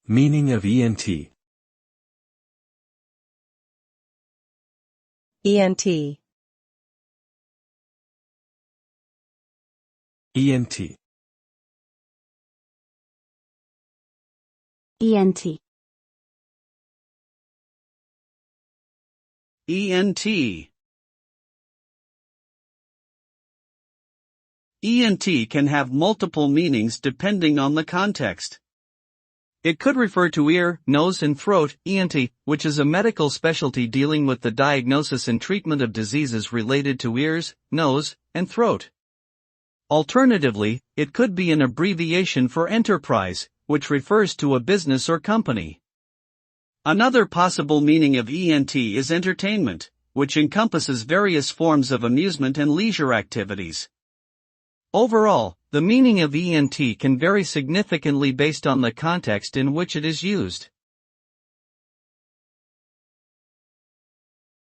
Meaning of ENT. ENT. ENT. ENT. ENT. ENT can have multiple meanings depending on the context. It could refer to ear, nose and throat, ENT, which is a medical specialty dealing with the diagnosis and treatment of diseases related to ears, nose, and throat. Alternatively, it could be an abbreviation for enterprise, which refers to a business or company. Another possible meaning of ENT is entertainment, which encompasses various forms of amusement and leisure activities. Overall, the meaning of ENT can vary significantly based on the context in which it is used.